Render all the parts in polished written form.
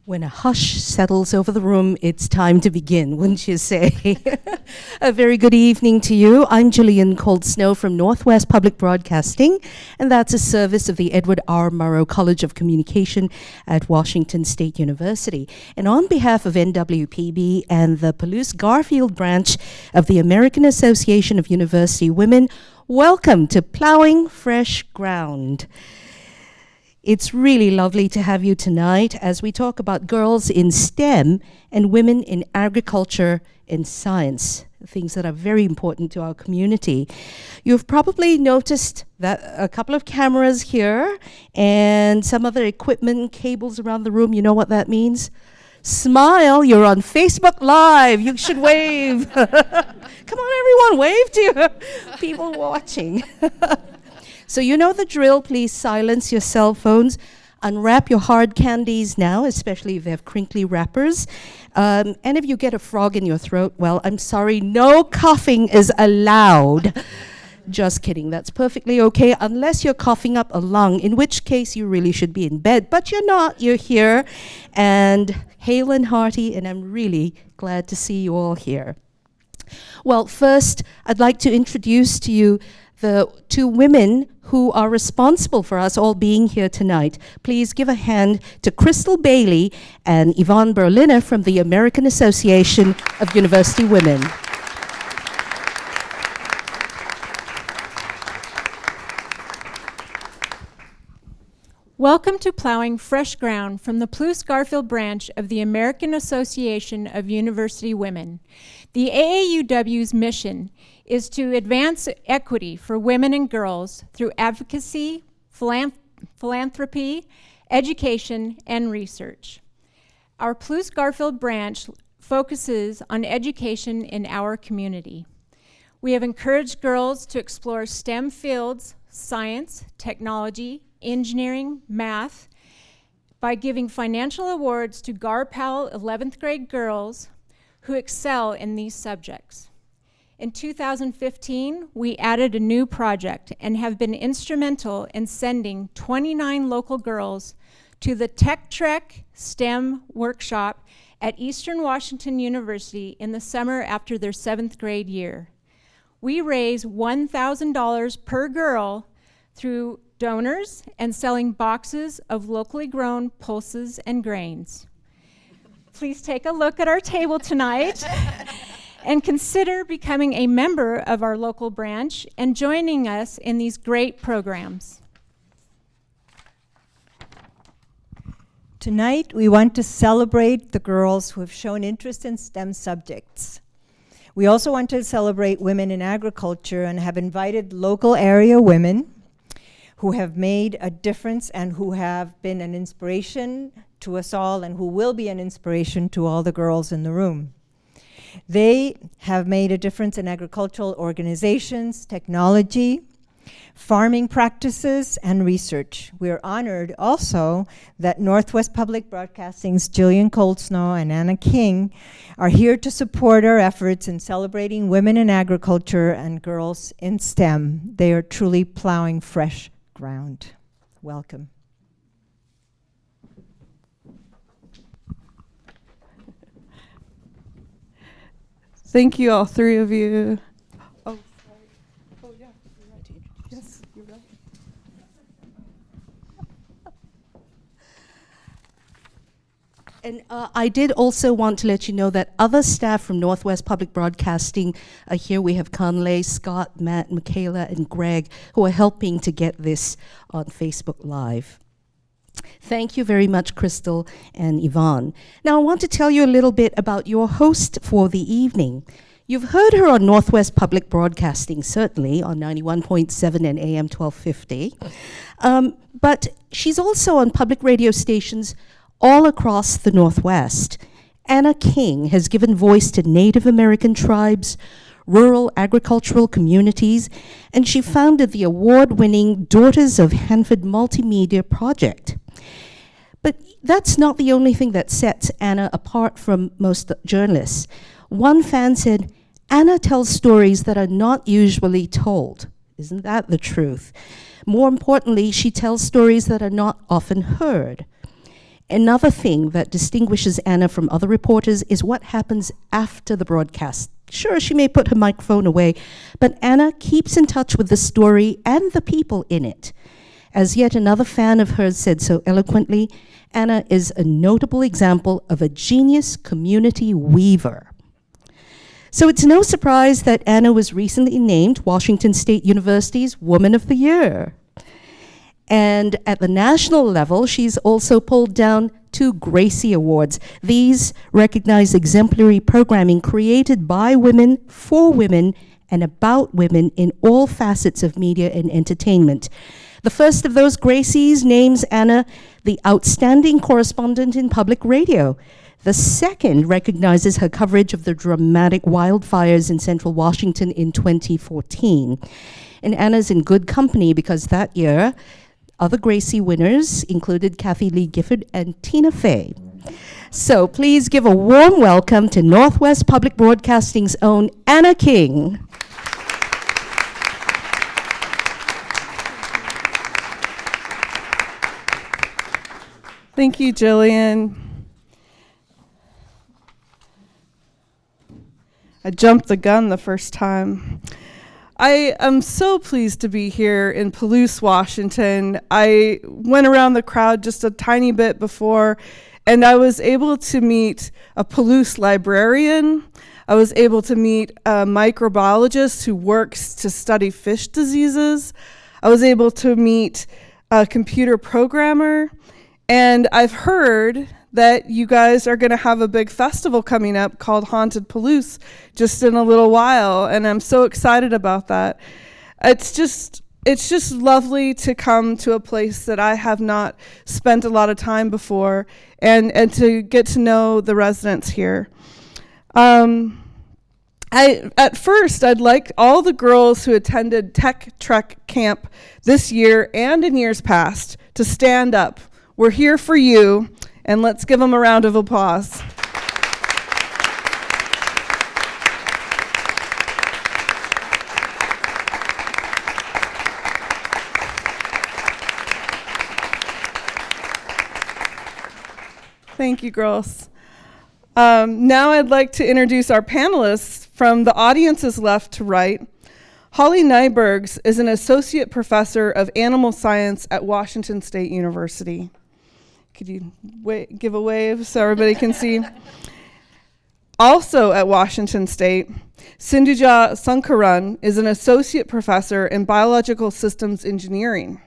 When a hush settles over the room, it's time to begin, wouldn't you say? A very good evening to you. I'm Gillian Cold Snow from Northwest Public Broadcasting, and that's a service of the Edward R. Murrow College of Communication at Washington State University. And on behalf of NWPB and the Palouse-Garfield branch of the American Association of University Women, welcome to Plowing Fresh Ground. It's really lovely to have you tonight as we talk about girls in STEM and women in agriculture and science, things that are very important to our community. You've probably noticed that a couple of cameras here and some other equipment and cables around the room. You know what that means? Smile, you're on Facebook Live. You should wave. Come on, everyone, wave to your people watching. So you know the drill. Please silence your cell phones. Unwrap your hard candies now, especially if they have crinkly wrappers. And if you get a frog in your throat, well, I'm sorry, no coughing is allowed. Just kidding, that's perfectly okay, unless you're coughing up a lung, in which case you really should be in bed. But you're not, you're here. And hail and hearty, and I'm really glad to see you all here. Well, first, I'd like to introduce to you the two women who are responsible for us all being here tonight. Please give a hand to Crystal Bailey and Yvonne Berliner from the American Association of University Women. Welcome to Plowing Fresh Ground from the Palouse-Garfield branch of the American Association of University Women. The AAUW's mission is to advance equity for women and girls through advocacy, philanthropy, education, and research. Our Palouse-Garfield branch focuses on education in our community. We have encouraged girls to explore STEM fields, science, technology, engineering, math, by giving financial awards to GAR-PAL 11th grade girls who excel in these subjects. In 2015, we added a new project and have been instrumental in sending 29 local girls to the Tech Trek STEM workshop at Eastern Washington University in the summer after their 7th grade year. We raise $1,000 per girl through donors and selling boxes of locally grown pulses and grains. Please take a look at our table tonight and consider becoming a member of our local branch and joining us in these great programs. Tonight, we want to celebrate the girls who have shown interest in STEM subjects. We also want to celebrate women in agriculture and have invited local area women who have made a difference and who have been an inspiration to us all and who will be an inspiration to all the girls in the room. They have made a difference in agricultural organizations, technology, farming practices, and research. We're honored also that Northwest Public Broadcasting's Gillian Cold Snow and Anna King are here to support our efforts in celebrating women in agriculture and girls in STEM. They are truly plowing fresh ground. Welcome. Thank you, all three of you. Oh, sorry. Oh, yeah, you're right. Yes, you're right. And I did also want to let you know that other staff from Northwest Public Broadcasting are here. We have Conley, Scott, Matt, Michaela, and Greg, who are helping to get this on Facebook Live. Thank you very much, Crystal and Yvonne. Now, I want to tell you a little bit about your host for the evening. You've heard her on Northwest Public Broadcasting, certainly, on 91.7 and AM 1250. But she's also on public radio stations all across the Northwest. Anna King has given voice to Native American tribes, rural agricultural communities, and she founded the award-winning Daughters of Hanford Multimedia Project. But that's not the only thing that sets Anna apart from most journalists. One fan said, Anna tells stories that are not usually told. Isn't that the truth? More importantly, she tells stories that are not often heard. Another thing that distinguishes Anna from other reporters is what happens after the broadcast. Sure, she may put her microphone away, but Anna keeps in touch with the story and the people in it. As yet another fan of hers said so eloquently, Anna is a notable example of a genius community weaver. So it's no surprise that Anna was recently named Washington State University's Woman of the Year. And at the national level, she's also pulled down 2 Gracie Awards. These recognize exemplary programming created by women, for women, and about women in all facets of media and entertainment. The first of those Gracies names Anna the Outstanding Correspondent in Public Radio. The second recognizes her coverage of the dramatic wildfires in central Washington in 2014. And Anna's in good company because that year, other Gracie winners included Kathy Lee Gifford and Tina Fey. So please give a warm welcome to Northwest Public Broadcasting's own Anna King. Thank you, Jillian. I jumped the gun the first time. I am so pleased to be here in Palouse, Washington. I went around the crowd just a tiny bit before, and I was able to meet a Palouse librarian. I was able to meet a microbiologist who works to study fish diseases. I was able to meet a computer programmer. And I've heard that you guys are going to have a big festival coming up called Haunted Palouse just in a little while, and I'm so excited about that. It's just lovely to come to a place that I have not spent a lot of time before, and to get to know the residents here. At first, I'd like all the girls who attended Tech Trek Camp this year and in years past to stand up. We're here for you, and let's give them a round of applause. Thank you, girls. Now I'd like to introduce our panelists from the audience's left to right. Holly Neibergs is an associate professor of animal science at Washington State University. Could you give a wave so everybody can see? Also at Washington State, Sindhuja Sankaran is an associate professor in biological systems engineering.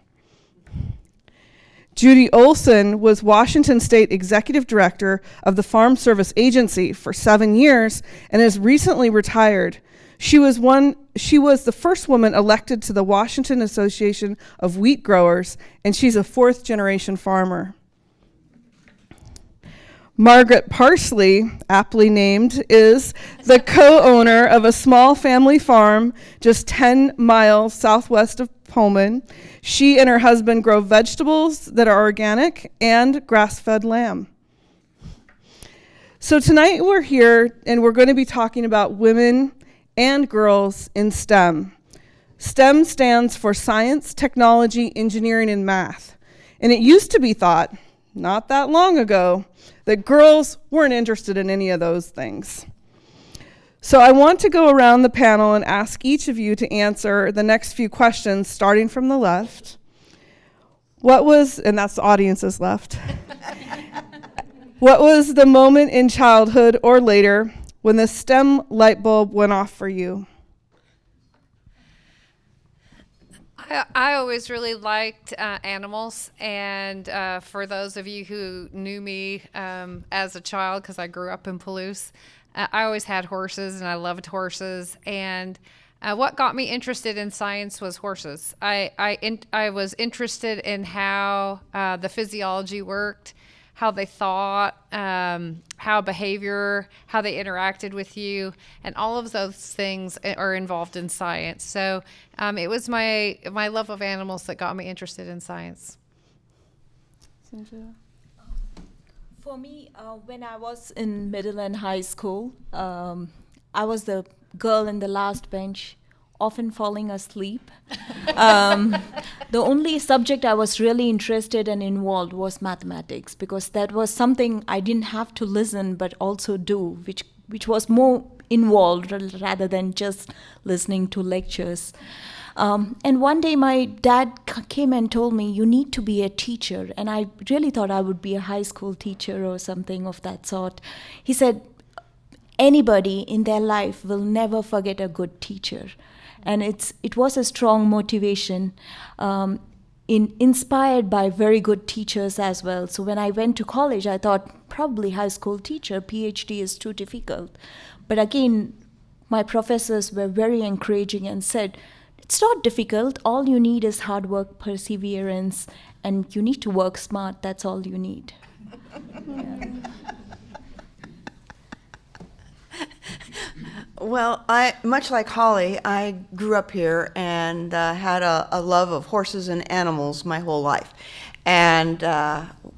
Judy Olson was Washington State Executive Director of the Farm Service Agency for 7 years and is recently retired. She was the first woman elected to the Washington Association of Wheat Growers, and she's a 4th-generation farmer. Margaret Parsley, aptly named, is the co-owner of a small family farm just 10 miles southwest of Pullman. She and her husband grow vegetables that are organic and grass-fed lamb. So tonight we're here and we're going to be talking about women and girls in STEM. STEM stands for science, technology, engineering, and math. And it used to be thought, not that long ago, that girls weren't interested in any of those things. So I want to go around the panel and ask each of you to answer the next few questions, starting from the left. And that's the audience's left. What was the moment in childhood or later when the STEM light bulb went off for you? I always really liked animals, and for those of you who knew me as a child, because I grew up in Palouse, I always had horses, and I loved horses. And what got me interested in science was horses. I was interested in how the physiology worked, how they thought, how behavior, how they interacted with you, and all of those things are involved in science. So it was my love of animals that got me interested in science. For me, when I was in middle and high school, I was the girl in the last bench, often falling asleep. The only subject I was really interested and involved was mathematics, because that was something I didn't have to listen but also do, which was more involved rather than just listening to lectures. And one day my dad came and told me, you need to be a teacher. And I really thought I would be a high school teacher or something of that sort. He said, anybody in their life will never forget a good teacher. And it was a strong motivation, inspired by very good teachers as well. So when I went to college, I thought probably high school teacher, PhD is too difficult. But again, my professors were very encouraging and said, it's not difficult. All you need is hard work, perseverance, and you need to work smart. That's all you need. Yeah. Well, much like Holly, I grew up here and had a love of horses and animals my whole life. And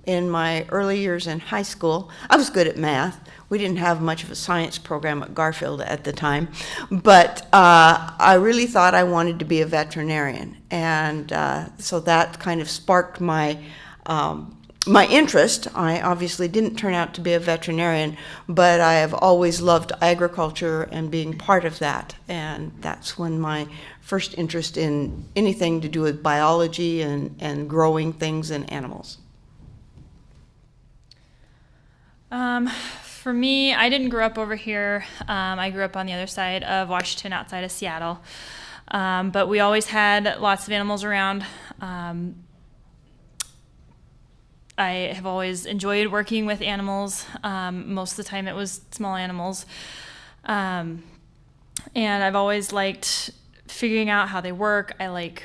in my early years in high school, I was good at math. We didn't have much of a science program at Garfield at the time, but I really thought I wanted to be a veterinarian. And so that kind of sparked my interest. I obviously didn't turn out to be a veterinarian, but I have always loved agriculture and being part of that. And that's when my first interest in anything to do with biology and growing things and animals. For me, I didn't grow up over here. I grew up on the other side of Washington, outside of Seattle. But we always had lots of animals around. I have always enjoyed working with animals. Most of the time it was small animals. And I've always liked figuring out how they work. I like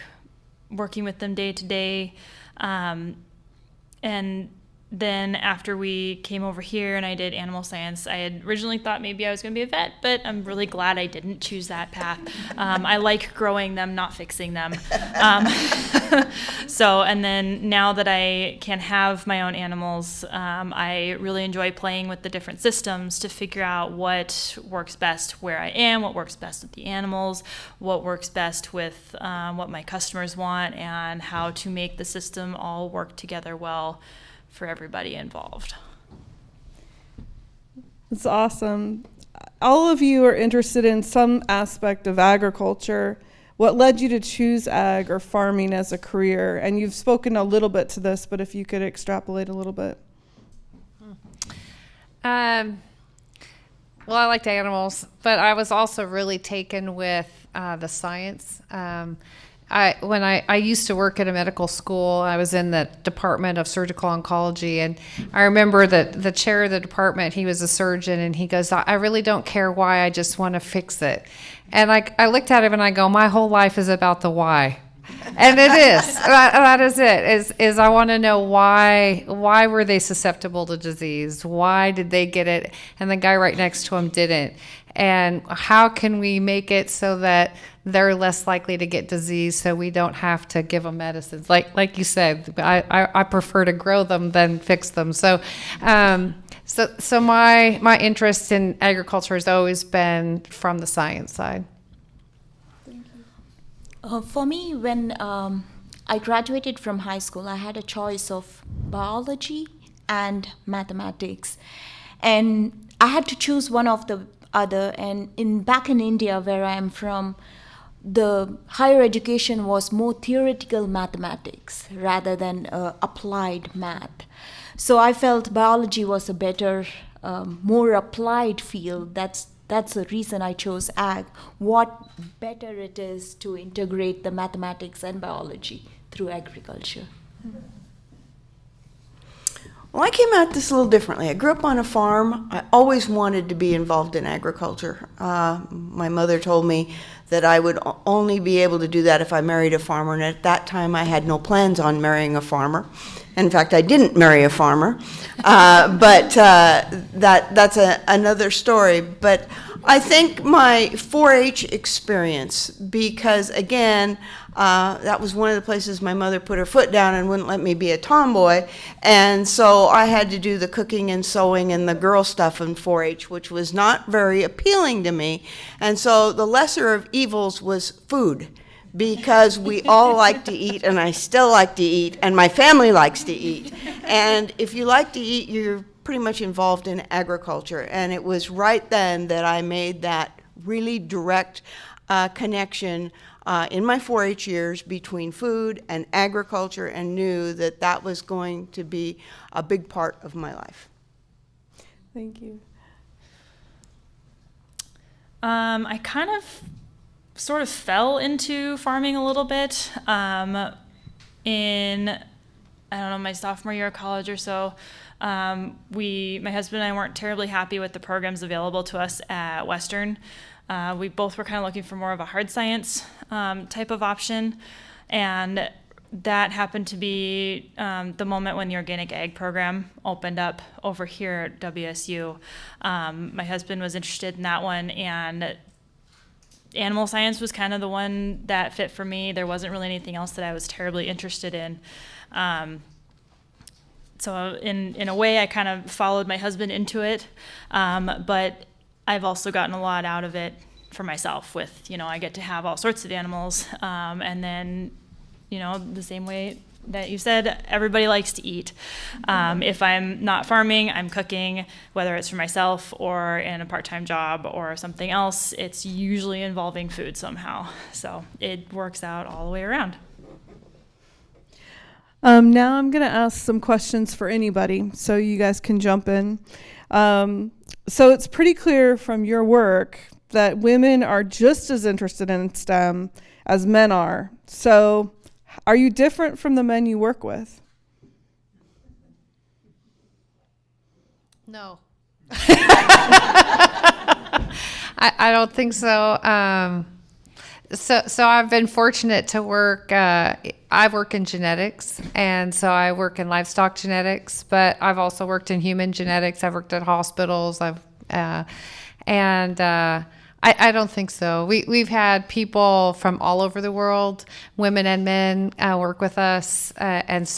working with them day to day. And then after we came over here and I did animal science, I had originally thought maybe I was going to be a vet, but I'm really glad I didn't choose that path. I like growing them, not fixing them. And then now that I can have my own animals, I really enjoy playing with the different systems to figure out what works best where I am, what works best with the animals, what works best with what my customers want, and how to make the system all work together well for everybody involved. It's awesome. All of you are interested in some aspect of agriculture. What led you to choose ag or farming as a career? And you've spoken a little bit to this, but if you could extrapolate a little bit. Well, I liked animals, but I was also really taken with the science. When I used to work at a medical school, I was in the Department of Surgical Oncology, and I remember that the chair of the department, he was a surgeon, and he goes, I really don't care why, I just want to fix it. And I looked at him and I go, my whole life is about the why. And it is. That is it. Is I want to know why were they susceptible to disease? Why did they get it and the guy right next to him didn't? And how can we make it so that they're less likely to get disease so we don't have to give them medicines? Like you said, I prefer to grow them than fix them. So my interest in agriculture has always been from the science side. For me, when I graduated from high school, I had a choice of biology and mathematics. And I had to choose one of the other. And back in India, where I am from, the higher education was more theoretical mathematics rather than applied math. So I felt biology was a better, more applied field. That's the reason I chose ag. What better it is to integrate the mathematics and biology through agriculture. Well, I came at this a little differently. I grew up on a farm. I always wanted to be involved in agriculture. My mother told me that I would only be able to do that if I married a farmer, and at that time I had no plans on marrying a farmer. In fact, I didn't marry a farmer, but that's another story. But I think my 4-H experience, because again, that was one of the places my mother put her foot down and wouldn't let me be a tomboy. And so I had to do the cooking and sewing and the girl stuff in 4-H, which was not very appealing to me. And so the lesser of evils was food, because we all like to eat, and I still like to eat, and my family likes to eat. And if you like to eat, you're pretty much involved in agriculture. And it was right then that I made that really direct connection in my 4-H years between food and agriculture, and knew that that was going to be a big part of my life. Thank you. I kind of sort of fell into farming a little bit in, I don't know, my sophomore year of college or so. My husband and I weren't terribly happy with the programs available to us at Western. We both were kind of looking for more of a hard science type of option, and that happened to be the moment when the organic ag program opened up over here at WSU. My husband was interested in that one, and animal science was kind of the one that fit for me. There wasn't really anything else that I was terribly interested in. So in a way, I kind of followed my husband into it, but I've also gotten a lot out of it for myself with, I get to have all sorts of animals, and then, the same way that you said, everybody likes to eat. If I'm not farming, I'm cooking, whether it's for myself or in a part-time job or something else, it's usually involving food somehow. So it works out all the way around. Now I'm going to ask some questions for anybody, so you guys can jump in. So it's pretty clear from your work that women are just as interested in STEM as men are. So are you different from the men you work with? No. I don't think so. So I've been fortunate to work, I work in genetics, and so I work in livestock genetics, but I've also worked in human genetics. I've worked at hospitals. I don't think so. We've had people from all over the world, women and men, work with us, and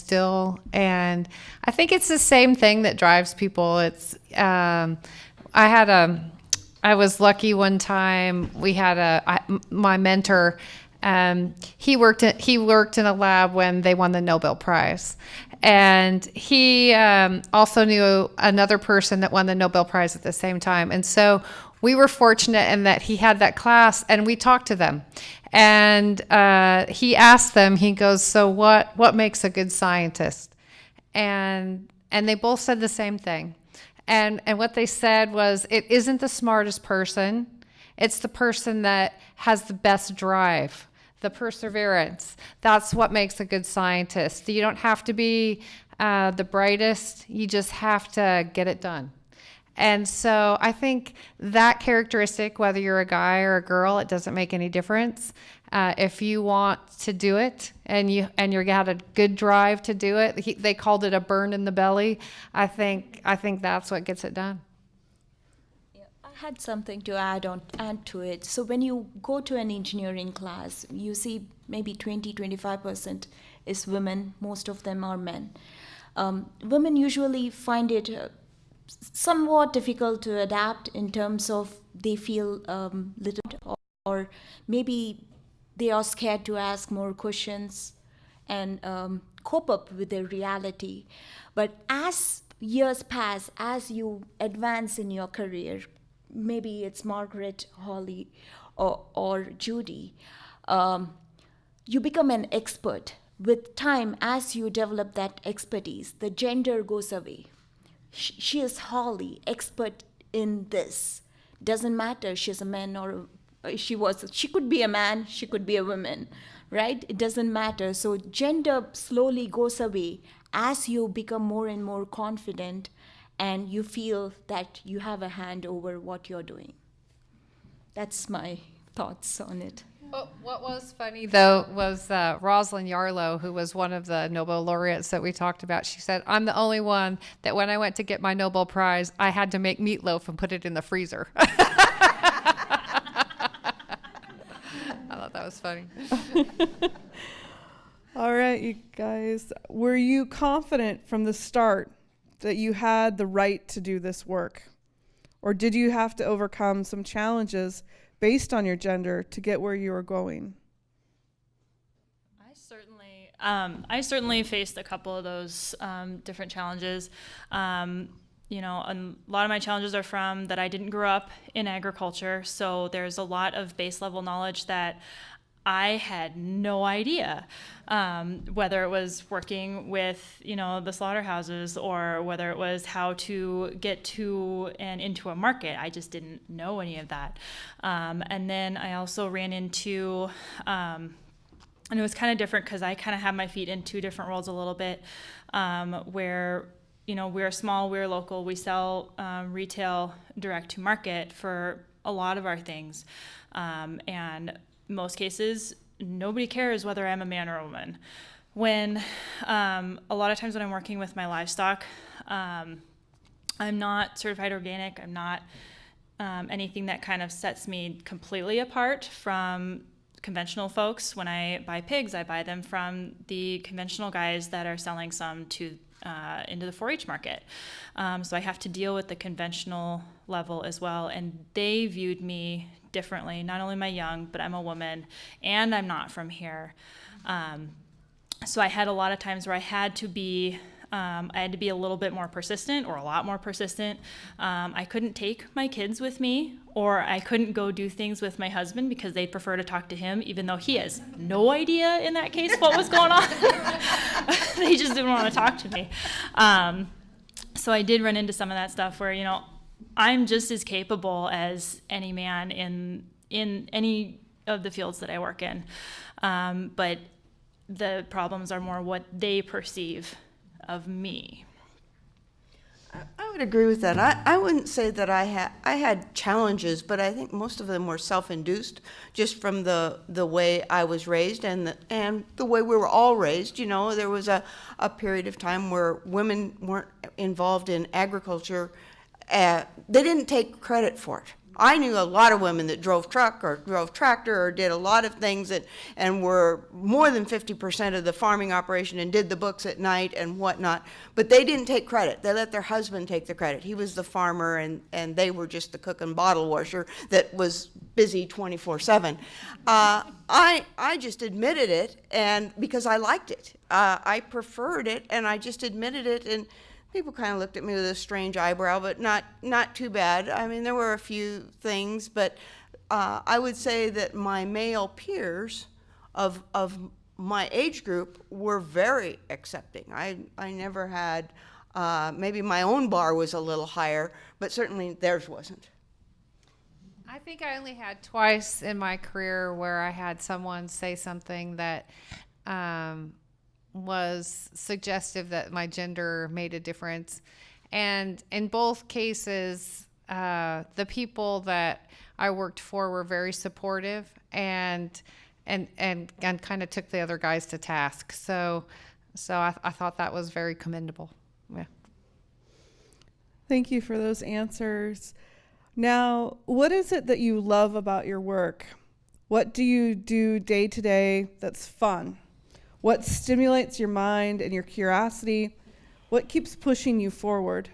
I think it's the same thing that drives people. It's, I was lucky one time. We had my mentor. He worked in a lab when they won the Nobel Prize, and he also knew another person that won the Nobel Prize at the same time. And so we were fortunate in that he had that class, and we talked to them. And he asked them. He goes, "So what makes a good scientist?" And they both said the same thing. And what they said was, it isn't the smartest person. It's the person that has the best drive, the perseverance. That's what makes a good scientist. You don't have to be the brightest. You just have to get it done. And so I think that characteristic, whether you're a guy or a girl, it doesn't make any difference. If you want to do it and you got a good drive to do it, they called it a burn in the belly. I think that's what gets it done. Yeah, I had something to add to it. So when you go to an engineering class, you see maybe 20-25% is women. Most of them are men. Women usually find it somewhat difficult to adapt in terms of they feel little, or maybe they are scared to ask more questions and cope up with their reality. But as years pass, as you advance in your career, maybe it's Margaret, Holly, or Judy, you become an expert. With time, as you develop that expertise, the gender goes away. She is Holly, expert in this. Doesn't matter she's a man or she could be a man, she could be a woman, right? It doesn't matter. So gender slowly goes away as you become more and more confident and you feel that you have a hand over what you're doing. That's my thoughts on it. Well, what was funny, though, was Roslyn Arlow, who was one of the Nobel laureates that we talked about. She said, "I'm the only one that when I went to get my Nobel Prize, I had to make meatloaf and put it in the freezer." that was funny. All right, you guys. Were you confident from the start that you had the right to do this work? Or did you have to overcome some challenges based on your gender to get where you were going? I certainly faced a couple of those different challenges. You know, a lot of my challenges are from that I didn't grow up in agriculture, so there's a lot of base level knowledge that I had no idea, whether it was working with, you know, the slaughterhouses or whether it was how to get to and into a market. I just didn't know any of that. And then I also ran into, and it was kind of different because I kind of had my feet in two different roles a little bit, where, you know, we're small, we're local, we sell retail direct to market for a lot of our things. And most cases, nobody cares whether I'm a man or a woman. When a lot of times when I'm working with my livestock, I'm not certified organic. I'm not anything that kind of sets me completely apart from conventional folks. When I buy pigs, I buy them from the conventional guys that are selling some to into the 4-H market. So I have to deal with the conventional level as well. And they viewed me differently. Not only am I young, but I'm a woman and I'm not from here. So I had a lot of times where I had to be a little bit more persistent, or a lot more persistent. I couldn't take my kids with me, or I couldn't go do things with my husband because they'd prefer to talk to him, even though he has no idea in that case what was going on. They just didn't want to talk to me. So I did run into some of that stuff where, you know, I'm just as capable as any man in any of the fields that I work in. But the problems are more what they perceive of me. I would agree with that. I wouldn't say that I had challenges, but I think most of them were self-induced, just from the way I was raised and the way we were all raised. You know, there was a period of time where women weren't involved in agriculture. They didn't take credit for it. I knew a lot of women that drove truck or drove tractor or did a lot of things and were more than 50% of the farming operation and did the books at night and whatnot, but they didn't take credit. They let their husband take the credit. He was the farmer and they were just the cook and bottle washer that was busy 24/7. I just admitted it, and because I liked it. I preferred it, and I just admitted it, and people kind of looked at me with a strange eyebrow, but not too bad. I mean, there were a few things, but I would say that my male peers of my age group were very accepting. I never had, maybe my own bar was a little higher, but certainly theirs wasn't. I think I only had twice in my career where I had someone say something that was suggestive that my gender made a difference. And in both cases, the people that I worked for were very supportive and kind of took the other guys to task. So I thought that was very commendable. Yeah. Thank you for those answers. Now, what is it that you love about your work? What do you do day to day that's fun? What stimulates your mind and your curiosity? What keeps pushing you forward?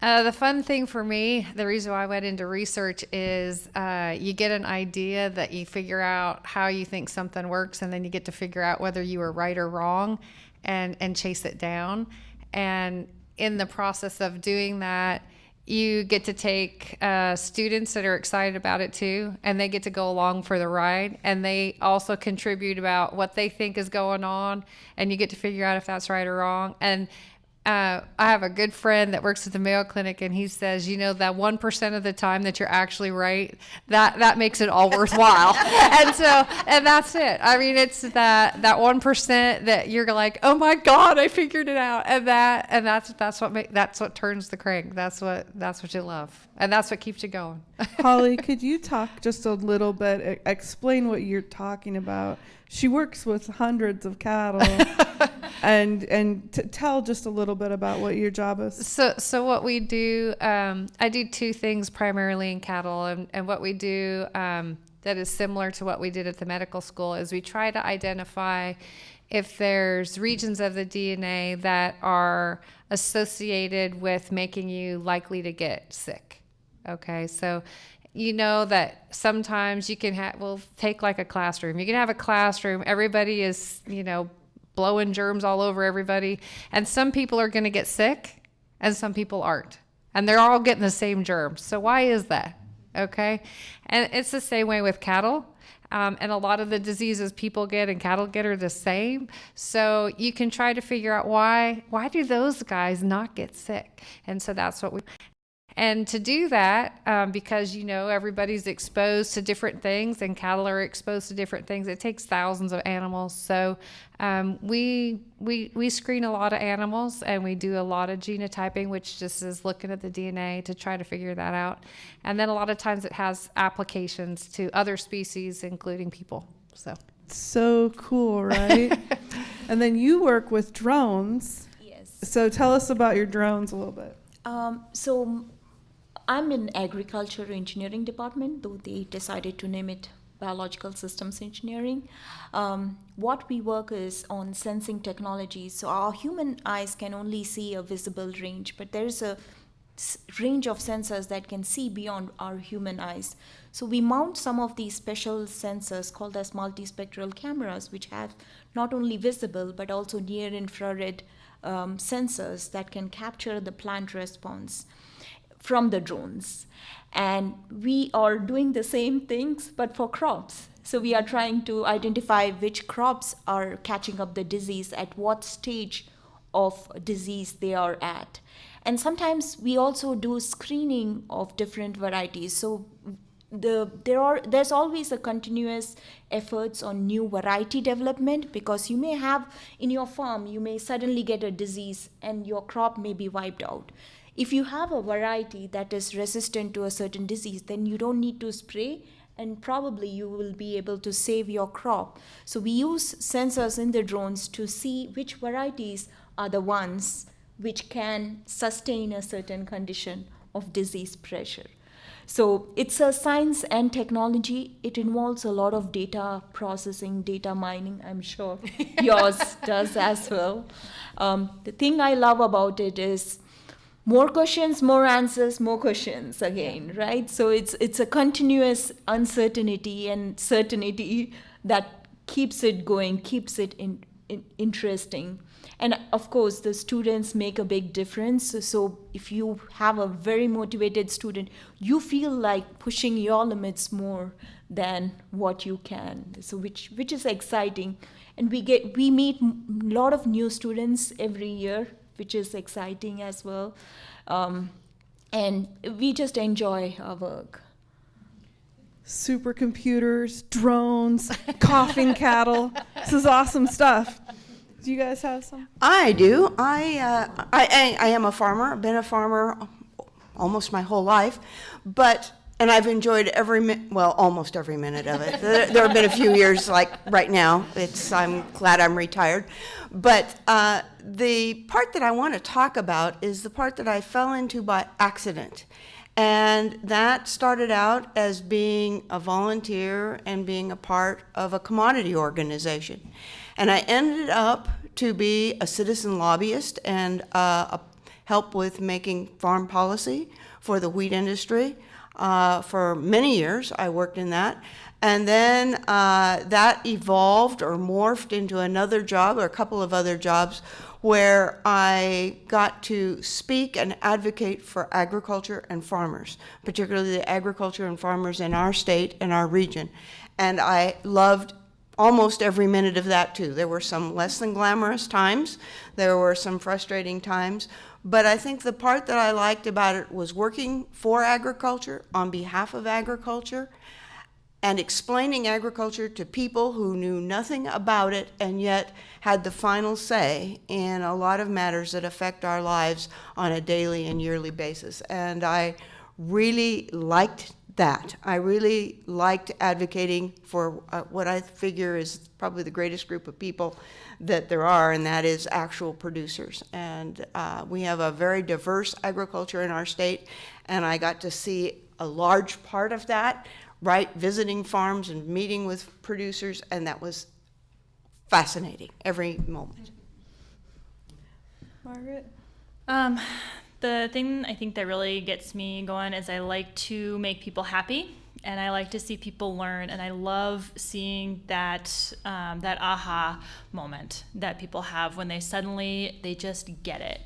The fun thing for me, the reason why I went into research is you get an idea that you figure out how you think something works, and then you get to figure out whether you were right or wrong and chase it down. And in the process of doing that, you get to take students that are excited about it too, and they get to go along for the ride, and they also contribute about what they think is going on, and you get to figure out if that's right or wrong. And I have a good friend that works at the Mayo Clinic, and he says, you know, that 1% of the time that you're actually right, that makes it all worthwhile. and that's it. I mean, it's that 1% that you're like, oh my God, I figured it out, and that's what turns the crank. That's what you love, and that's what keeps you going. Holly, could you talk just a little bit, explain what you're talking about? She works with hundreds of cattle. And tell just a little bit about what your job is. So what we do, I do two things primarily in cattle, and what we do, that is similar to what we did at the medical school, is we try to identify if there's regions of the DNA that are associated with making you likely to get sick. Okay, so you know that sometimes you can have, we'll take like a classroom. You can have a classroom, everybody is, blowing germs all over everybody, and some people are going to get sick and some people aren't. And they're all getting the same germs. So why is that? Okay, and it's the same way with cattle. And a lot of the diseases people get and cattle get are the same. So you can try to figure out why do those guys not get sick? And so that's what we... And to do that, because everybody's exposed to different things and cattle are exposed to different things, it takes thousands of animals. So we screen a lot of animals and we do a lot of genotyping, which just is looking at the DNA to try to figure that out. And then a lot of times it has applications to other species, including people. So cool, right? And then you work with drones. Yes. So tell us about your drones a little bit. So I'm in agriculture engineering department, though they decided to name it biological systems engineering. What we work is on sensing technologies. So our human eyes can only see a visible range, but there's a range of sensors that can see beyond our human eyes. So we mount some of these special sensors called as multispectral cameras, which have not only visible but also near infrared sensors that can capture the plant response from the drones. And we are doing the same things but for crops. So we are trying to identify which crops are catching up the disease, at what stage of disease they are at. And sometimes we also do screening of different varieties. So there's always a continuous efforts on new variety development, because you may have in your farm, you may suddenly get a disease and your crop may be wiped out. If you have a variety that is resistant to a certain disease, then you don't need to spray and probably you will be able to save your crop. So we use sensors in the drones to see which varieties are the ones which can sustain a certain condition of disease pressure. So it's a science and technology. It involves a lot of data processing, data mining. I'm sure yours does as well. The thing I love about it is more questions, more answers, more questions again, right? So it's a continuous uncertainty and certainty that keeps it going, keeps it interesting. And of course, the students make a big difference. So if you have a very motivated student, you feel like pushing your limits more than what you can. So which is exciting. And we meet a lot of new students every year, which is exciting as well. And we just enjoy our work. Supercomputers, drones, coughing cattle. This is awesome stuff. Do you guys have some? I do. I am a farmer. I've been a farmer almost my whole life, and I've enjoyed almost every minute of it. There have been a few years, like right now, I'm glad I'm retired. But the part that I want to talk about is the part that I fell into by accident. And that started out as being a volunteer and being a part of a commodity organization. And I ended up to be a citizen lobbyist and help with making farm policy for the wheat industry. For many years, I worked in that. And then that evolved or morphed into another job or a couple of other jobs where I got to speak and advocate for agriculture and farmers, particularly the agriculture and farmers in our state and our region. And I loved almost every minute of that too. There were some less than glamorous times, there were some frustrating times, but I think the part that I liked about it was working for agriculture, on behalf of agriculture, and explaining agriculture to people who knew nothing about it and yet had the final say in a lot of matters that affect our lives on a daily and yearly basis. And I really liked that. I really liked advocating for what I figure is probably the greatest group of people that there are, and that is actual producers. And we have a very diverse agriculture in our state, and I got to see a large part of that right, visiting farms and meeting with producers, and that was fascinating every moment. Margaret? The thing I think that really gets me going is I like to make people happy, and I like to see people learn, and I love seeing that that aha moment that people have when they just get it.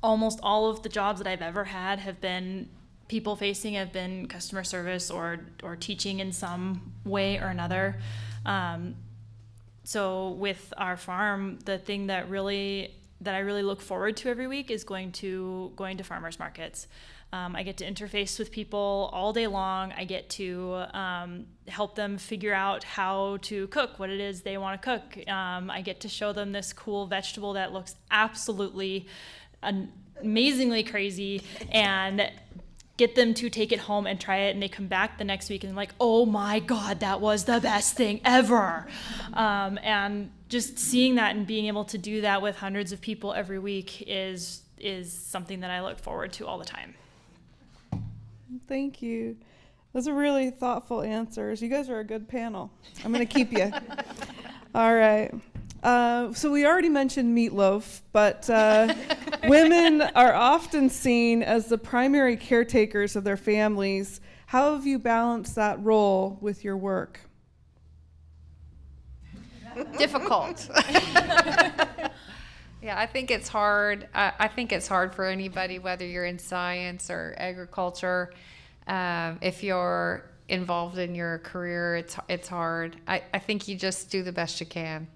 Almost all of the jobs that I've ever had have been people facing, have been customer service or teaching in some way or another. So with our farm, the thing that I really look forward to every week is going to farmers markets. I get to interface with people all day long. I get to help them figure out how to cook, what it is they want to cook. I get to show them this cool vegetable that looks absolutely amazingly crazy, and get them to take it home and try it, and they come back the next week and they're like, oh my God, that was the best thing ever. And just seeing that and being able to do that with hundreds of people every week is something that I look forward to all the time. Thank you. Those are really thoughtful answers. You guys are a good panel. I'm going to keep you. All right. So we already mentioned meatloaf, but women are often seen as the primary caretakers of their families. How have you balanced that role with your work? Difficult. Yeah, I think it's hard. I think it's hard for anybody, whether you're in science or agriculture. If you're involved in your career, it's hard. I think you just do the best you can.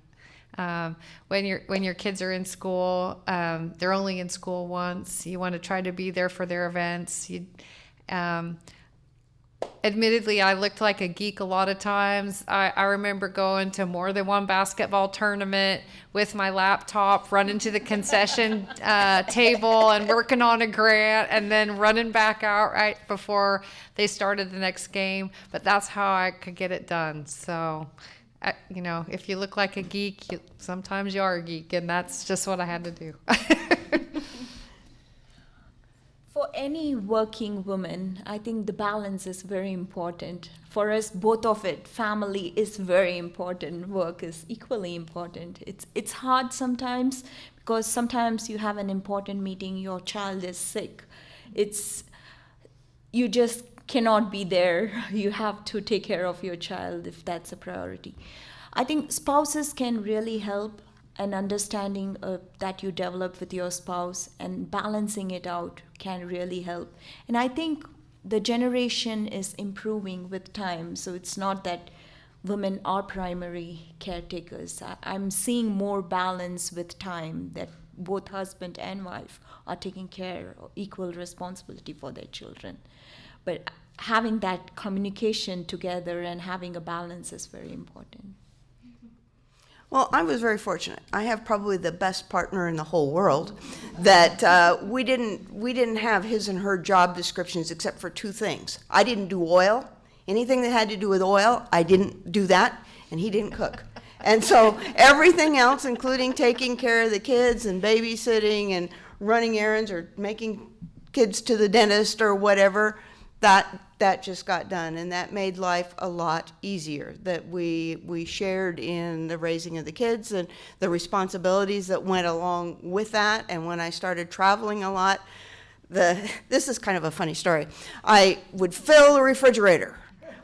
When your kids are in school, they're only in school once. You want to try to be there for their events. Admittedly, I looked like a geek a lot of times. I remember going to more than one basketball tournament with my laptop, running to the concession table and working on a grant, and then running back out right before they started the next game. But that's how I could get it done. So, if you look like a geek, sometimes you are a geek, and that's just what I had to do. For any working woman, I think the balance is very important. For us, both of it, family is very important, work is equally important. It's hard sometimes because sometimes you have an important meeting, your child is sick. You just cannot be there. You have to take care of your child if that's a priority. I think spouses can really help, an understanding that you develop with your spouse and balancing it out can really help. And I think the generation is improving with time, so it's not that women are primary caretakers. I'm seeing more balance with time, that both husband and wife are taking care of equal responsibility for their children. But having that communication together and having a balance is very important. Well, I was very fortunate. I have probably the best partner in the whole world. That we didn't have his and her job descriptions except for two things. I didn't do oil. Anything that had to do with oil, I didn't do that, and he didn't cook. And so everything else, including taking care of the kids and babysitting and running errands or making kids to the dentist or whatever, that just got done, and that made life a lot easier. That we shared in the raising of the kids and the responsibilities that went along with that. And when I started traveling a lot, this is kind of a funny story. I would fill the refrigerator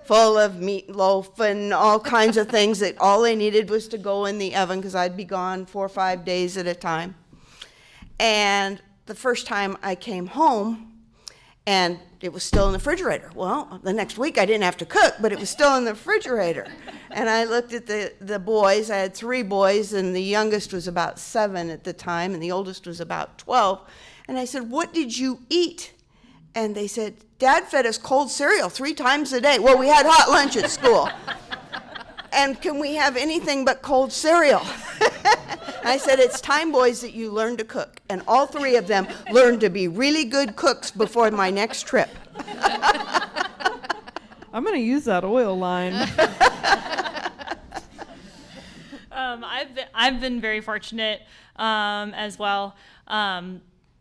full of meatloaf and all kinds of things that all they needed was to go in the oven because I'd be gone 4 or 5 days at a time. And the first time I came home, and it was still in the refrigerator. Well, the next week I didn't have to cook, but it was still in the refrigerator. And I looked at the boys. I had 3 boys, and the youngest was about 7 at the time, and the oldest was about 12. And I said, "What did you eat?" And they said, "Dad fed us cold cereal 3 times a day." Well, we had hot lunch at school. And can we have anything but cold cereal? I said, "It's time, boys, that you learn to cook." And all 3 of them learned to be really good cooks before my next trip. I'm going to use that oil line. I've been very fortunate as well.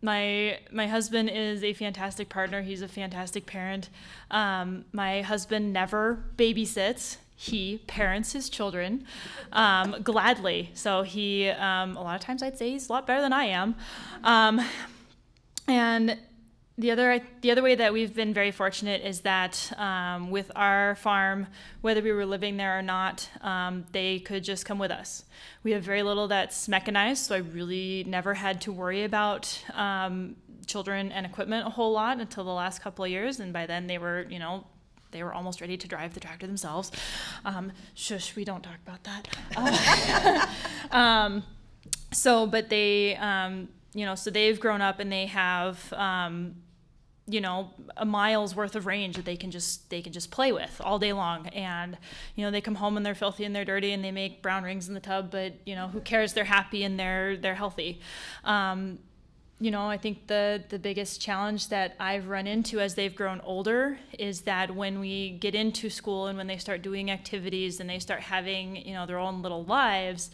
My husband is a fantastic partner. He's a fantastic parent. My husband never babysits. He parents his children gladly. So he, a lot of times I'd say he's a lot better than I am. And the other way that we've been very fortunate is that with our farm, whether we were living there or not, they could just come with us. We have very little that's mechanized, so I really never had to worry about children and equipment a whole lot until the last couple of years, and by then they were almost ready to drive the tractor themselves. Shush, we don't talk about that. But they, so they've grown up and they have, a mile's worth of range that they can just play with all day long. And, they come home and they're filthy and they're dirty and they make brown rings in the tub, but, who cares? They're happy and they're healthy. I think the biggest challenge that I've run into as they've grown older is that when we get into school and when they start doing activities and they start having, their own little lives,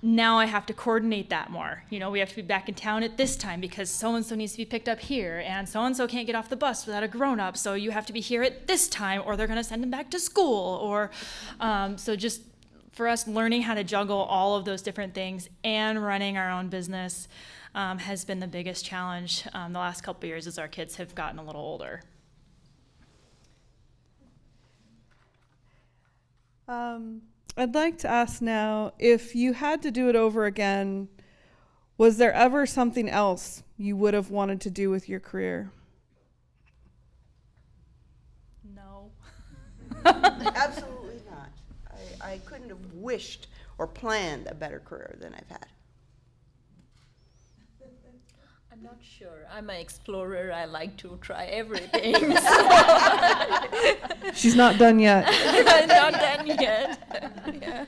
now I have to coordinate that more. We have to be back in town at this time because so-and-so needs to be picked up here, and so-and-so can't get off the bus without a grown-up, so you have to be here at this time or they're going to send them back to school. Or so just for us, learning how to juggle all of those different things and running our own business has been the biggest challenge the last couple of years as our kids have gotten a little older. I'd like to ask now, if you had to do it over again, was there ever something else you would have wanted to do with your career? No. Absolutely not. I couldn't have wished or planned a better career than I've had. I'm not sure. I'm an explorer. I like to try everything. She's not done yet. I'm not done yet. Yeah.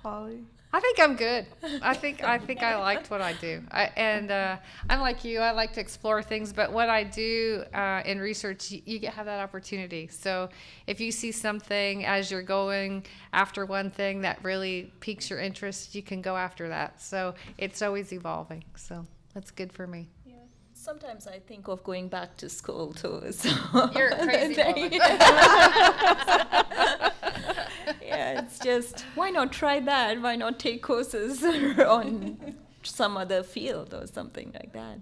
Holly? I think I'm good. I think I liked what I do. I'm like you. I like to explore things, but what I do in research, you have that opportunity. So if you see something as you're going after one thing that really piques your interest, you can go after that. So it's always evolving. So that's good for me. Yeah. Sometimes I think of going back to school too. So. You're a crazy woman. Yeah, it's just, why not try that? Why not take courses on some other field or something like that?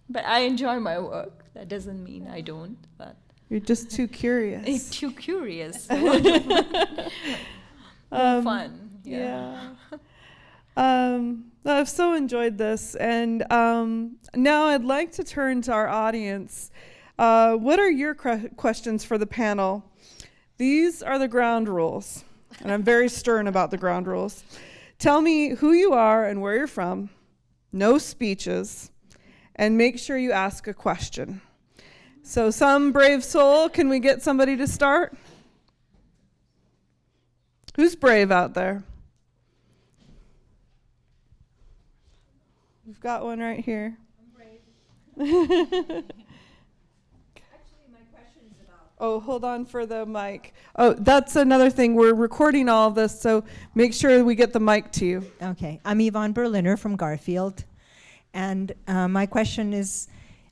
But I enjoy my work. That doesn't mean I don't. But You're just too curious. it's too curious. Fun. Yeah. I've so enjoyed this, and now I'd like to turn to our audience. What are your questions for the panel? These are the ground rules, and I'm very stern about the ground rules. Tell me who you are and where you're from, no speeches, and make sure you ask a question. So some brave soul, can we get somebody to start? Who's brave out there? We've got one right here. I'm brave. Oh, hold on for the mic. Oh, that's another thing. We're recording all of this, so make sure we get the mic to you. Okay, I'm Yvonne Berliner from Garfield, and my question is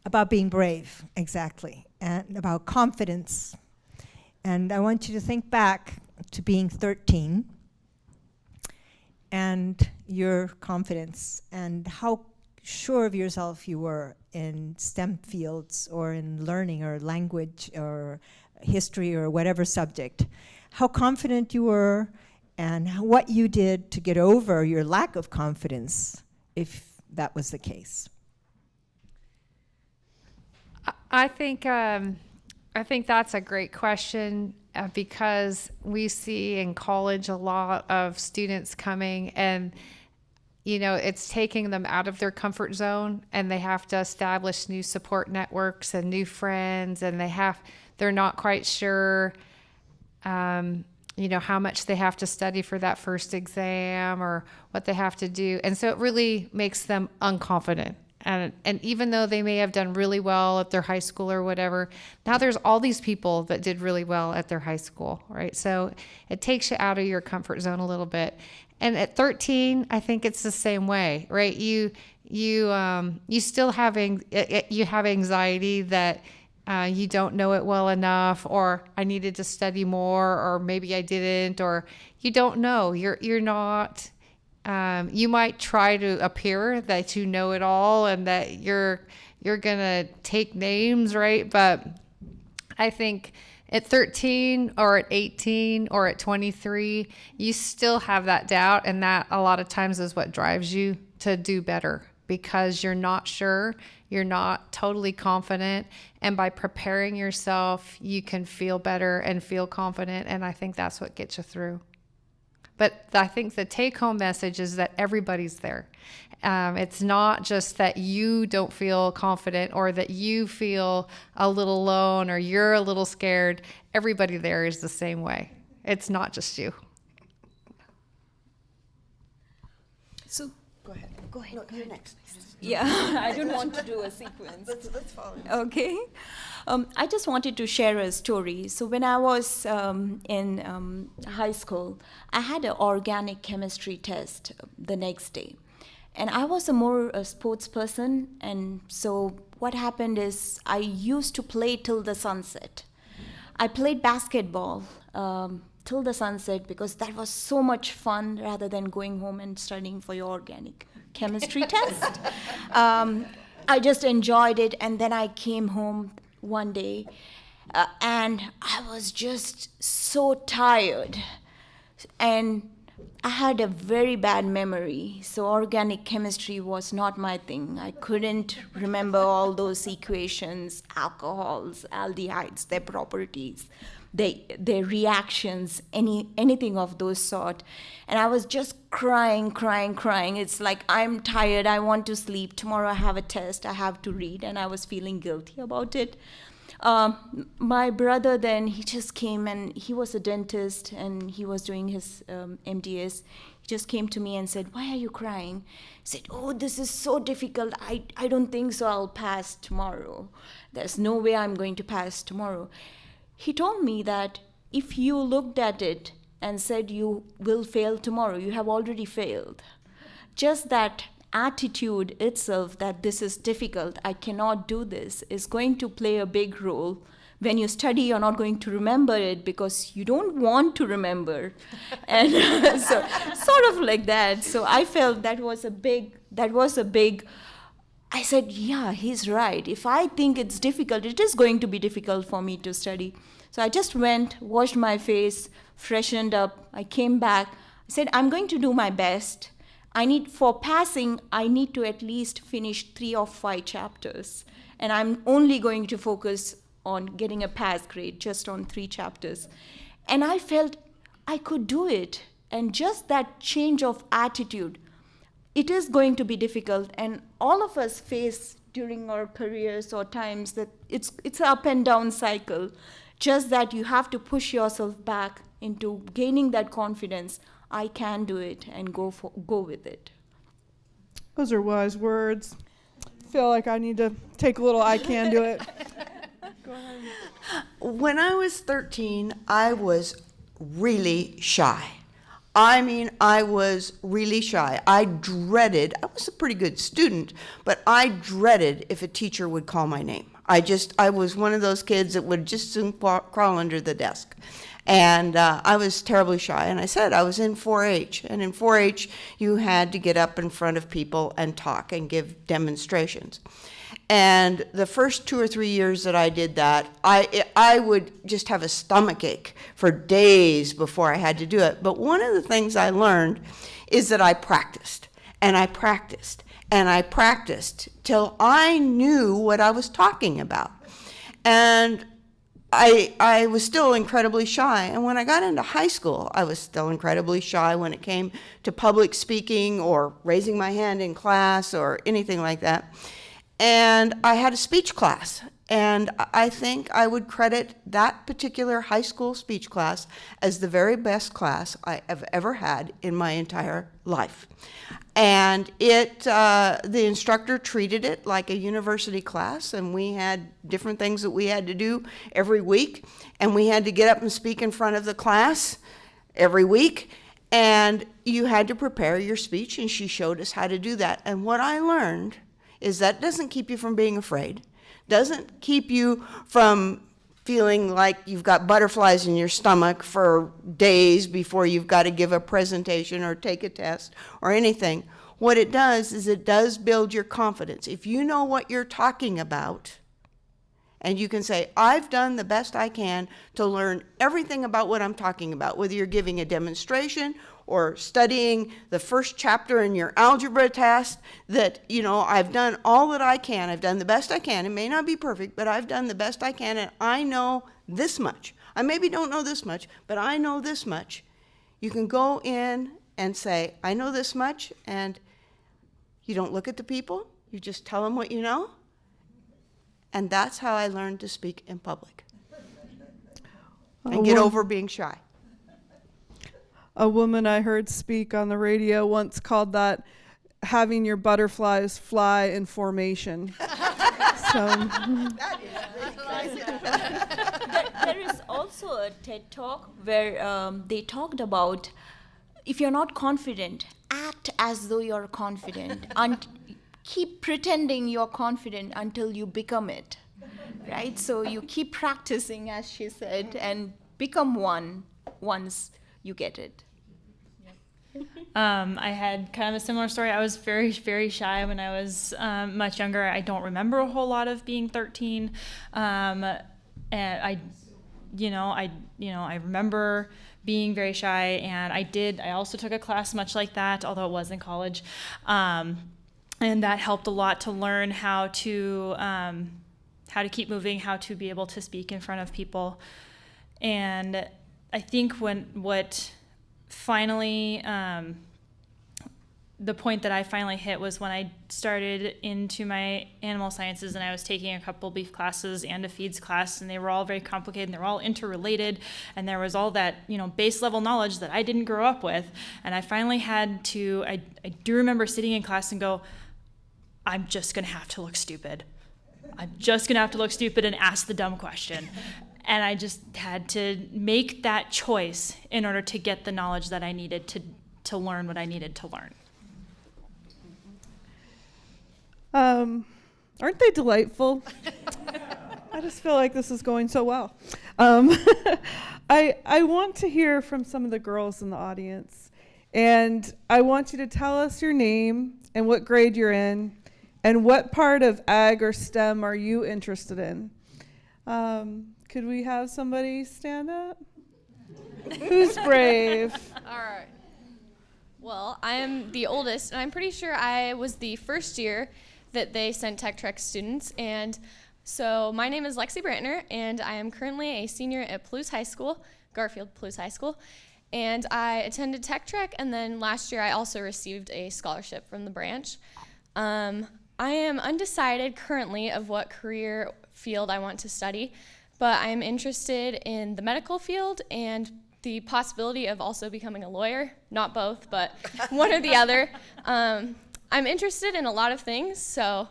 about being brave, exactly, and about confidence. And I want you to think back to being 13 and your confidence and how sure of yourself you were in STEM fields or in learning or language or history or whatever subject. How confident you were and what you did to get over your lack of confidence, if that was the case. I think that's a great question because we see in college a lot of students coming and it's taking them out of their comfort zone, and they have to establish new support networks and new friends, and they're not quite sure how much they have to study for that first exam or what they have to do. And so it really makes them unconfident. And even though they may have done really well at their high school or whatever, now there's all these people that did really well at their high school, right? So it takes you out of your comfort zone a little bit. And at 13, I think it's the same way, right? You still have you have anxiety that you don't know it well enough, or I needed to study more, or maybe I didn't, or you don't know. You're not. You might try to appear that you know it all and that you're gonna take names, right? But I think at 13 or at 18 or at 23, you still have that doubt, and that a lot of times is what drives you to do better, because you're not sure, you're not totally confident, and by preparing yourself, you can feel better and feel confident, and I think that's what gets you through. But I think the take-home message is that everybody's there. It's not just that you don't feel confident or that you feel a little alone or you're a little scared. Everybody there is the same way. It's not just you. So Go ahead. No, you're next. yeah, I don't want to do a sequence. Let's follow. Okay. I just wanted to share a story. So when I was in high school, I had an organic chemistry test the next day. And I was a sports person. And so what happened is I used to play till the sunset. I played basketball till the sunset because that was so much fun rather than going home and studying for your organic chemistry test. I just enjoyed it. And then I came home one day and I was just so tired, and I had a very bad memory, so organic chemistry was not my thing. I couldn't remember all those equations, alcohols, aldehydes, their properties, their reactions, anything of those sort. And I was just crying. It's like, I'm tired, I want to sleep. Tomorrow I have a test, I have to read, and I was feeling guilty about it. My brother then, he just came, and he was a dentist and he was doing his MDS. He just came to me and said, "Why are you crying?" He said, "Oh, this is so difficult. I don't think so I'll pass tomorrow. There's no way I'm going to pass tomorrow." He told me that if you looked at it and said you will fail tomorrow, you have already failed. Just that attitude itself, that this is difficult, I cannot do this, is going to play a big role. When you study, you're not going to remember it because you don't want to remember. And so sort of like that. So I felt that was a big, I said, yeah, he's right. If I think it's difficult, it is going to be difficult for me to study. So I just went, washed my face, freshened up. I came back. I said, I'm going to do my best. For passing, I need to at least finish 3 or 5 chapters. And I'm only going to focus on getting a pass grade, just on 3 chapters. And I felt I could do it. And just that change of attitude, it is going to be difficult. And all of us face during our careers or times that it's an up and down cycle. Just that you have to push yourself back into gaining that confidence. I can do it, and go with it. Those are wise words. I feel like I need to take a little I can do it. Go ahead. When I was 13, I was really shy. I was really shy. I was a pretty good student, but I dreaded if a teacher would call my name. I was one of those kids that would just soon crawl under the desk. And I was terribly shy. And I said I was in 4-H. And in 4-H, you had to get up in front of people and talk and give demonstrations. And the first 2 or 3 years that I did that, I would just have a stomachache for days before I had to do it. But one of the things I learned is that I practiced. And I practiced. And I practiced till I knew what I was talking about. And I was still incredibly shy. And when I got into high school, I was still incredibly shy when it came to public speaking or raising my hand in class or anything like that. And I had a speech class. And I think I would credit that particular high school speech class as the very best class I have ever had in my entire life. And the instructor treated it like a university class, and we had different things that we had to do every week, and we had to get up and speak in front of the class every week. And you had to prepare your speech, and she showed us how to do that. And what I learned is that doesn't keep you from being afraid, doesn't keep you from feeling like you've got butterflies in your stomach for days before you've got to give a presentation or take a test or anything. What it does is it does build your confidence. If you know what you're talking about, and you can say, I've done the best I can to learn everything about what I'm talking about, whether you're giving a demonstration or studying the first chapter in your algebra test, that, you know, I've done all that I can. I've done the best I can. It may not be perfect, but I've done the best I can, and I know this much. I maybe don't know this much, but I know this much. You can go in and say, I know this much, and you don't look at the people. You just tell them what you know. And that's how I learned to speak in public and get over being shy. A woman I heard speak on the radio once called that having your butterflies fly in formation. There is also a TED Talk where they talked about if you're not confident, act as though you're confident. Keep pretending you're confident until you become it, right? So you keep practicing, as she said, and become one once you get it. I had kind of a similar story. I was very, very shy when I was much younger. I don't remember a whole lot of being 13, and I remember being very shy, and I also took a class much like that, although it was in college. And that helped a lot to learn how to keep moving, how to be able to speak in front of people. And I think what finally, the point that I finally hit was when I started into my animal sciences, and I was taking a couple beef classes and a feeds class, and they were all very complicated, and they were all interrelated, and there was all that, base level knowledge that I didn't grow up with. And I finally had to, I do remember sitting in class and go, I'm just going to have to look stupid. I'm just going to have to look stupid and ask the dumb question. And I just had to make that choice in order to get the knowledge that I needed to learn what I needed to learn. Aren't they delightful? I just feel like this is going so well. I want to hear from some of the girls in the audience. And I want you to tell us your name and what grade you're in, and what part of ag or STEM are you interested in? Could we have somebody stand up? Who's brave? All right. Well, I am the oldest, and I'm pretty sure I was the first year that they sent Tech Trek students. And so my name is Lexi Brantner, and I am currently a senior at Garfield Palouse High School. And I attended Tech Trek, and then last year I also received a scholarship from the branch. I am undecided currently of what career field I want to study, but I am interested in the medical field and the possibility of also becoming a lawyer. Not both, but one or the other. I'm interested in a lot of things, so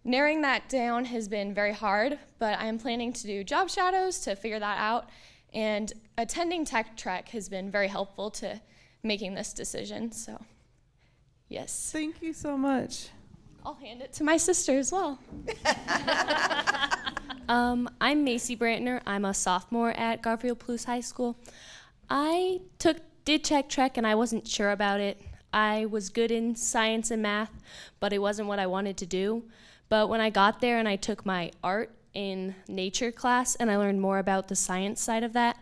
narrowing that down has been very hard, but I am planning to do job shadows to figure that out, and attending Tech Trek has been very helpful to making this decision, so yes. Thank you so much. I'll hand it to my sister as well. I'm Macy Brantner. I'm a sophomore at Garfield Palouse High School. I did Tech Trek, and I wasn't sure about it. I was good in science and math, but it wasn't what I wanted to do. But when I got there and I took my art in nature class and I learned more about the science side of that,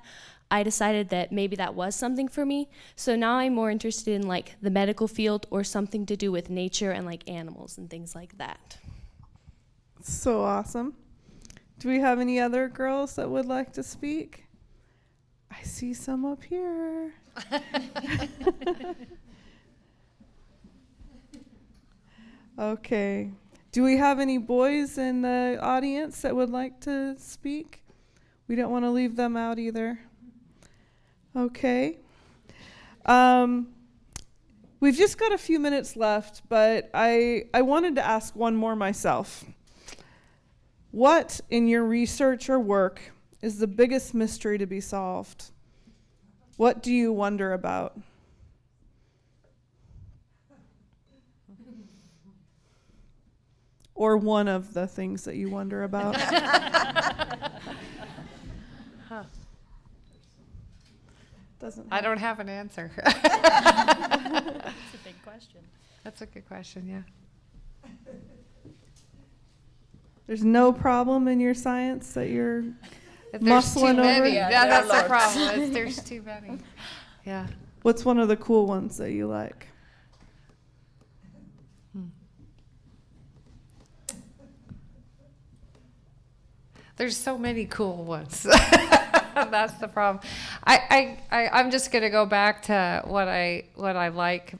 I decided that maybe that was something for me. So now I'm more interested in like the medical field or something to do with nature and like animals and things like that. So awesome. Do we have any other girls that would like to speak? I see some up here. Okay. Do we have any boys in the audience that would like to speak? We don't want to leave them out either. Okay. We've just got a few minutes left, but I wanted to ask one more myself. What in your research or work is the biggest mystery to be solved? What do you wonder about? or one of the things that you wonder about? I don't have an answer. That's a big question. That's a good question, yeah. There's no problem in your science that you're If there's too muscling over? many, Yeah, that's there are the problem. Is there's too many. Yeah. What's one of the cool ones that you like? There's so many cool ones. That's the problem. I'm just gonna go back to what I like.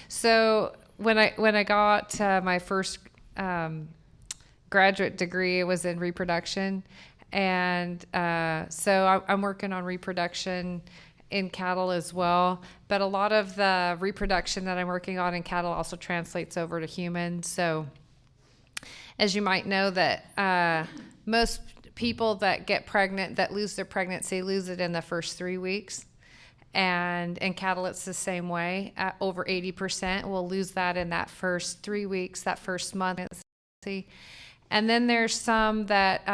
So when I got my first graduate degree, it was in reproduction, and so I'm working on reproduction in cattle as well. But a lot of the reproduction that I'm working on in cattle also translates over to humans. So as you might know, that most people that get pregnant, that lose their pregnancy, lose it in the first 3 weeks. And in cattle, it's the same way. Over 80% will lose that in that first 3 weeks, that first month. And then there's some that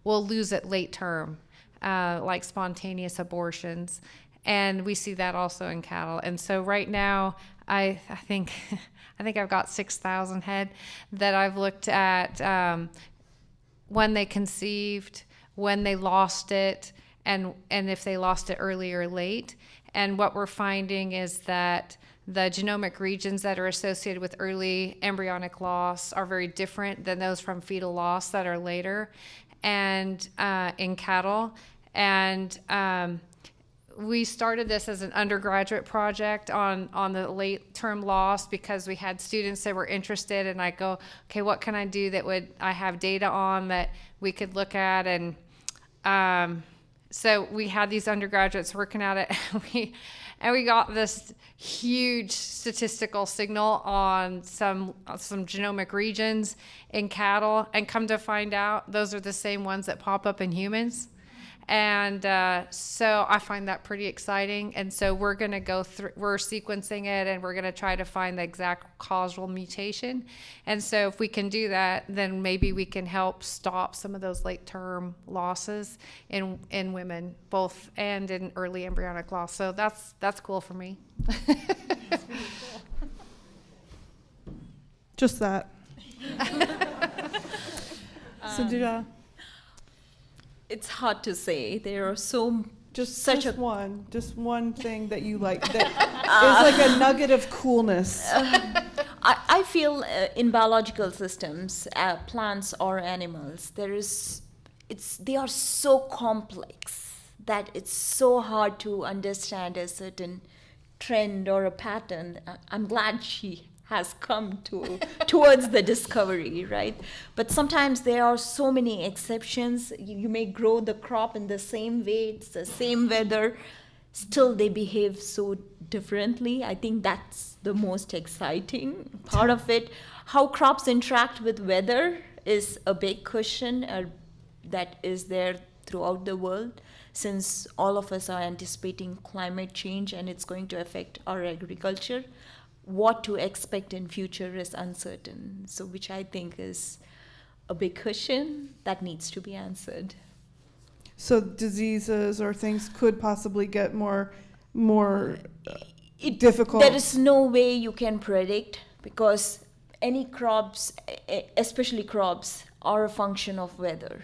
will lose it late term, like spontaneous abortions. And we see that also in cattle. And so right now, I think I've got 6,000 head that I've looked at when they conceived, when they lost it, and if they lost it early or late. And what we're finding is that the genomic regions that are associated with early embryonic loss are very different than those from fetal loss that are later, and in cattle. And we started this as an undergraduate project on the late term loss because we had students that were interested, and I go, okay, what can I do that I have data on that we could look at? And so we had these undergraduates working at it, and we got this huge statistical signal on some genomic regions in cattle, and come to find out those are the same ones that pop up in humans. And so I find that pretty exciting. And so we're going to go through, we're sequencing it, and we're going to try to find the exact causal mutation. And so if we can do that, then maybe we can help stop some of those late term losses in women, both and in early embryonic loss. So that's cool for me. That's really cool. Just that. Sindhuja. It's hard to say. There are Just one thing that you like that is like a nugget of coolness. I feel in biological systems, plants or animals, they are so complex that it's so hard to understand a certain trend or a pattern. I'm glad she has come towards the discovery, right? But sometimes there are so many exceptions. You may grow the crop in the same way, it's the same weather, still they behave so differently. I think that's the most exciting part of it. How crops interact with weather is a big question that is there throughout the world, since all of us are anticipating climate change and it's going to affect our agriculture. What to expect in future is uncertain, so which I think is a big question that needs to be answered. So diseases or things could possibly get more difficult. There is no way you can predict, because any crops, especially crops, are a function of weather,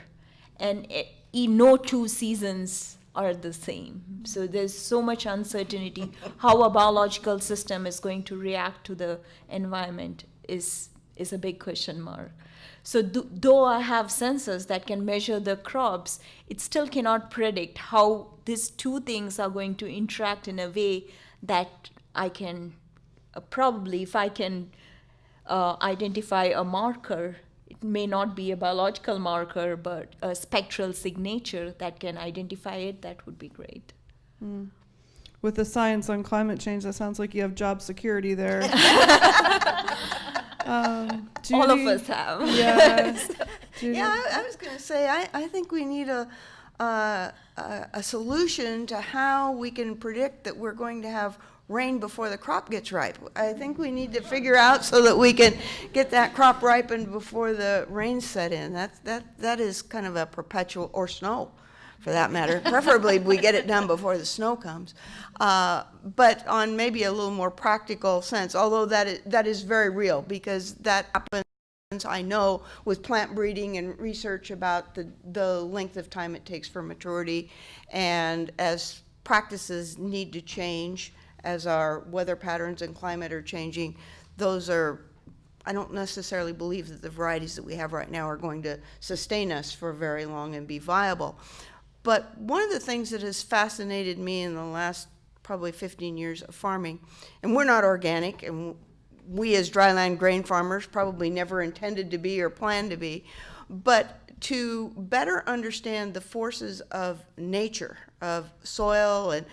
and no two seasons are the same. So there's so much uncertainty. How a biological system is going to react to the environment is a big question mark. So though I have sensors that can measure the crops, it still cannot predict how these two things are going to interact in a way that I can probably, if I can identify a marker, it may not be a biological marker, but a spectral signature that can identify it, that would be great. Mm. With the science on climate change, that sounds like you have job security there. Judy? All of us have. Yes. Yeah, I was going to say, I think we need a solution to how we can predict that we're going to have rain before the crop gets ripe. I think we need to figure out so that we can get that crop ripened before the rains set in. That is kind of a perpetual, or snow for that matter. Preferably we get it done before the snow comes. But on maybe a little more practical sense, although that is very real, because that happens, I know, with plant breeding and research about the length of time it takes for maturity, and as practices need to change, as our weather patterns and climate are changing, I don't necessarily believe that the varieties that we have right now are going to sustain us for very long and be viable. But one of the things that has fascinated me in the last probably 15 years of farming, and we're not organic, and we as dryland grain farmers probably never intended to be or planned to be, but to better understand the forces of nature, of soil and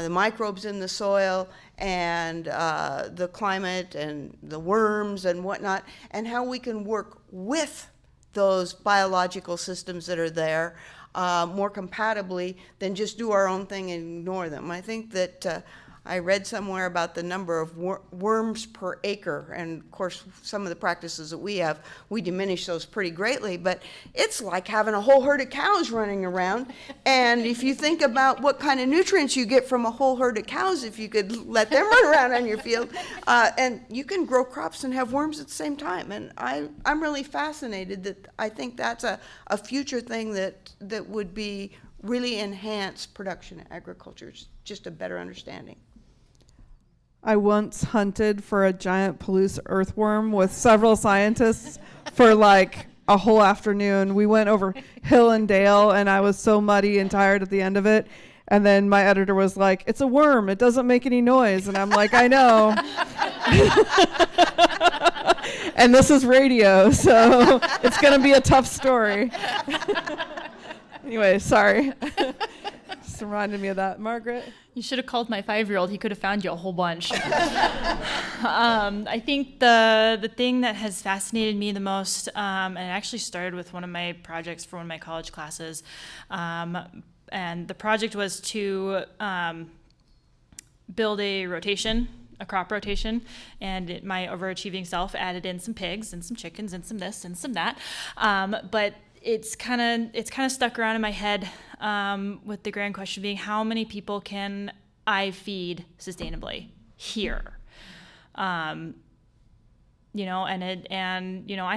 the microbes in the soil and the climate and the worms and whatnot, and how we can work with those biological systems that are there more compatibly than just do our own thing and ignore them. I think that I read somewhere about the number of worms per acre, and of course some of the practices that we have, we diminish those pretty greatly, but it's like having a whole herd of cows running around. And if you think about what kind of nutrients you get from a whole herd of cows, if you could let them run around on your field, and you can grow crops and have worms at the same time. And I'm really fascinated that I think that's a future thing that would be really enhance production agriculture, just a better understanding. I once hunted for a giant Palouse earthworm with several scientists for like a whole afternoon. We went over hill and dale, and I was so muddy and tired at the end of it. And then my editor was like, "It's a worm. It doesn't make any noise." And I'm like, "I know." And this is radio, so it's going to be a tough story. Anyway, sorry. Just reminded me of that. Margaret? You should have called my 5-year-old. He could have found you a whole bunch. I think the thing that has fascinated me the most, and it actually started with one of my projects for one of my college classes, and the project was to build a crop rotation, and my overachieving self added in some pigs and some chickens and some this and some that. But it's kind of stuck around in my head with the grand question being, how many people can I feed sustainably here? I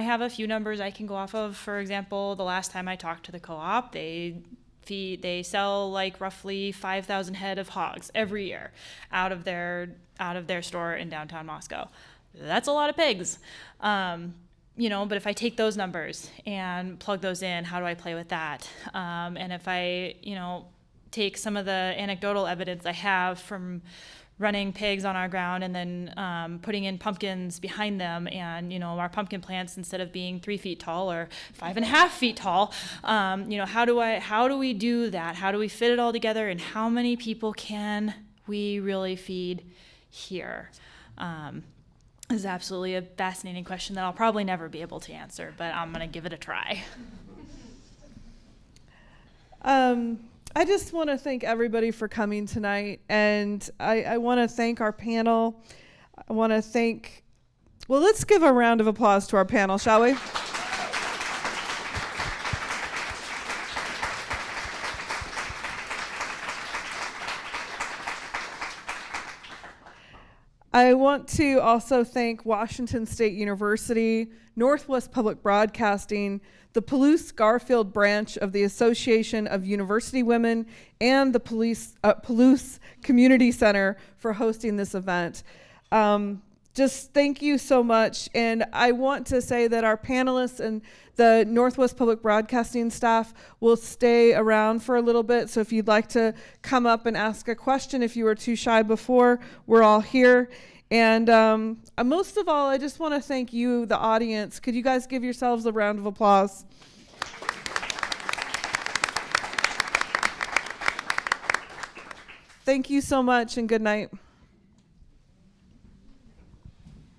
have a few numbers I can go off of. For example, the last time I talked to the co-op, they sell like roughly 5,000 head of hogs every year out of their store in downtown Moscow. That's a lot of pigs. But if I take those numbers and plug those in, how do I play with that? And if I, take some of the anecdotal evidence I have from running pigs on our ground and then putting in pumpkins behind them, and our pumpkin plants, instead of being 3 feet tall or 5.5 feet tall, how do we do that? How do we fit it all together? And how many people can we really feed here? This is absolutely a fascinating question that I'll probably never be able to answer, but I'm going to give it a try. I just want to thank everybody for coming tonight, and I want to thank our panel. I want to thank, let's give a round of applause to our panel, shall we? I want to also thank Washington State University, Northwest Public Broadcasting, the Palouse-Garfield branch of the Association of University Women, and the Palouse Community Center for hosting this event. Just thank you so much. And I want to say that our panelists and the Northwest Public Broadcasting staff will stay around for a little bit. So if you'd like to come up and ask a question, if you were too shy before, we're all here. And most of all, I just want to thank you, the audience. Could you guys give yourselves a round of applause? Thank you so much, and good night.